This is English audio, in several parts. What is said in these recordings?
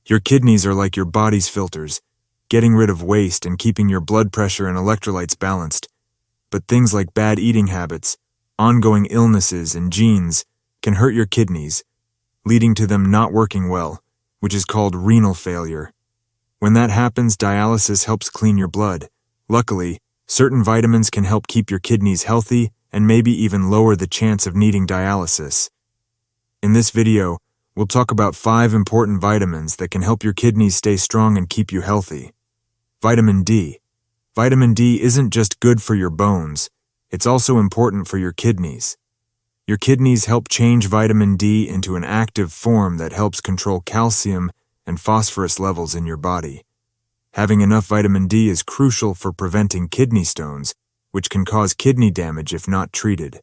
Your kidneys are like your body's filters, getting rid of waste and keeping your blood pressure and electrolytes balanced. But things like bad eating habits, ongoing illnesses, and genes can hurt your kidneys, leading to them not working well, which is called renal failure. When that happens, dialysis helps clean your blood. Luckily, certain vitamins can help keep your kidneys healthy and maybe even lower the chance of needing dialysis. In this video, we'll talk about 5 important vitamins that can help your kidneys stay strong and keep you healthy. Vitamin D. Vitamin D isn't just good for your bones, it's also important for your kidneys. Your kidneys help change vitamin D into an active form that helps control calcium and phosphorus levels in your body. Having enough vitamin D is crucial for preventing kidney stones, which can cause kidney damage if not treated.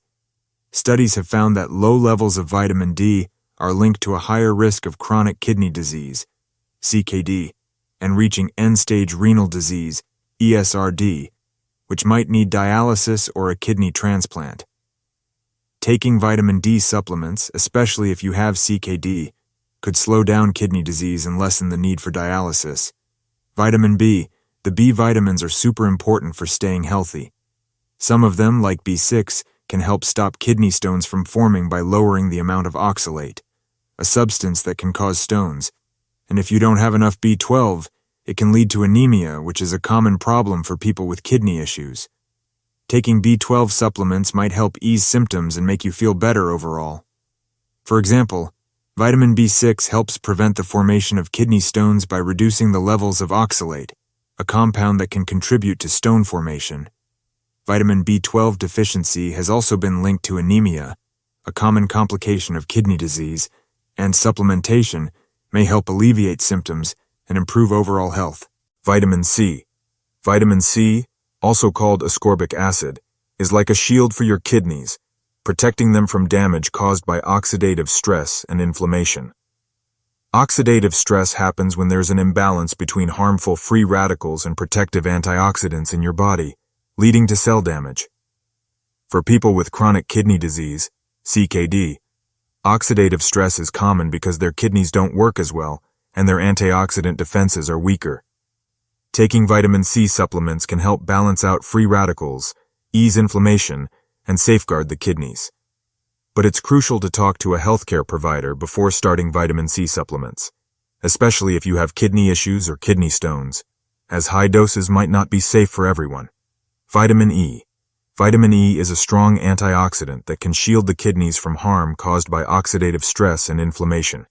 Studies have found that low levels of vitamin D are linked to a higher risk of chronic kidney disease, CKD, and reaching end-stage renal disease, ESRD, which might need dialysis or a kidney transplant. Taking vitamin D supplements, especially if you have CKD, could slow down kidney disease and lessen the need for dialysis. Vitamin B. The B vitamins are super important for staying healthy. Some of them, like B6, can help stop kidney stones from forming by lowering the amount of oxalate, a substance that can cause stones. And if you don't have enough B12, it can lead to anemia, which is a common problem for people with kidney issues. Taking B12 supplements might help ease symptoms and make you feel better overall. For example, vitamin B6 helps prevent the formation of kidney stones by reducing the levels of oxalate, a compound that can contribute to stone formation. Vitamin B12 deficiency has also been linked to anemia, a common complication of kidney disease, and supplementation may help alleviate symptoms and improve overall health. Vitamin C. Vitamin C, also called ascorbic acid, is like a shield for your kidneys, protecting them from damage caused by oxidative stress and inflammation. Oxidative stress happens when there's an imbalance between harmful free radicals and protective antioxidants in your body, leading to cell damage. For people with chronic kidney disease, CKD, oxidative stress is common because their kidneys don't work as well and their antioxidant defenses are weaker. Taking vitamin C supplements can help balance out free radicals, ease inflammation, and safeguard the kidneys. But it's crucial to talk to a healthcare provider before starting vitamin C supplements, especially if you have kidney issues or kidney stones, as high doses might not be safe for everyone. Vitamin E. Vitamin E is a strong antioxidant that can shield the kidneys from harm caused by oxidative stress and inflammation.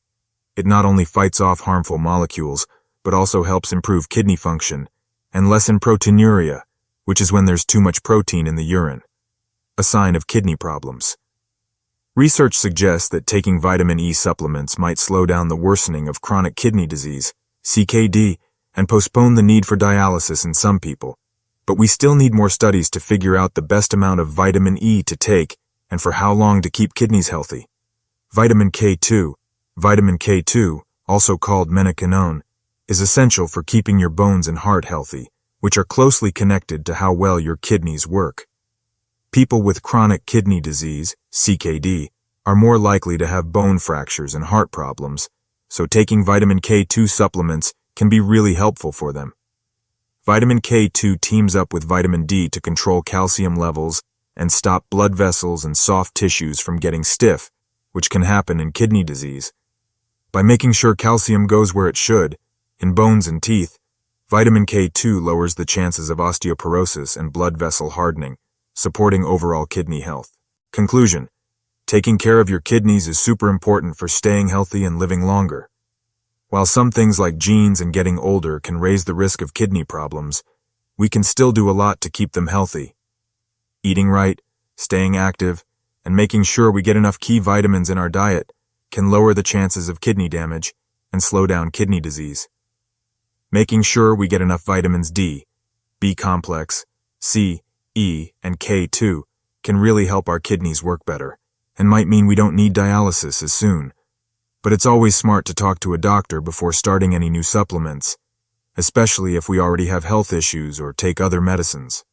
It not only fights off harmful molecules, but also helps improve kidney function and lessen proteinuria, which is when there's too much protein in the urine, a sign of kidney problems. Research suggests that taking vitamin E supplements might slow down the worsening of chronic kidney disease, CKD, and postpone the need for dialysis in some people. But we still need more studies to figure out the best amount of vitamin E to take and for how long to keep kidneys healthy. Vitamin K2. Vitamin K2, also called menaquinone, is essential for keeping your bones and heart healthy, which are closely connected to how well your kidneys work. People with chronic kidney disease, CKD, are more likely to have bone fractures and heart problems, so taking vitamin K2 supplements can be really helpful for them. Vitamin K2 teams up with vitamin D to control calcium levels and stop blood vessels and soft tissues from getting stiff, which can happen in kidney disease. By making sure calcium goes where it should, in bones and teeth, vitamin K2 lowers the chances of osteoporosis and blood vessel hardening, supporting overall kidney health. Conclusion: taking care of your kidneys is super important for staying healthy and living longer. While some things like genes and getting older can raise the risk of kidney problems, we can still do a lot to keep them healthy. Eating right, staying active, and making sure we get enough key vitamins in our diet can lower the chances of kidney damage and slow down kidney disease. Making sure we get enough vitamins D, B complex, C, E, and K2 can really help our kidneys work better, and might mean we don't need dialysis as soon. But it's always smart to talk to a doctor before starting any new supplements, especially if we already have health issues or take other medicines.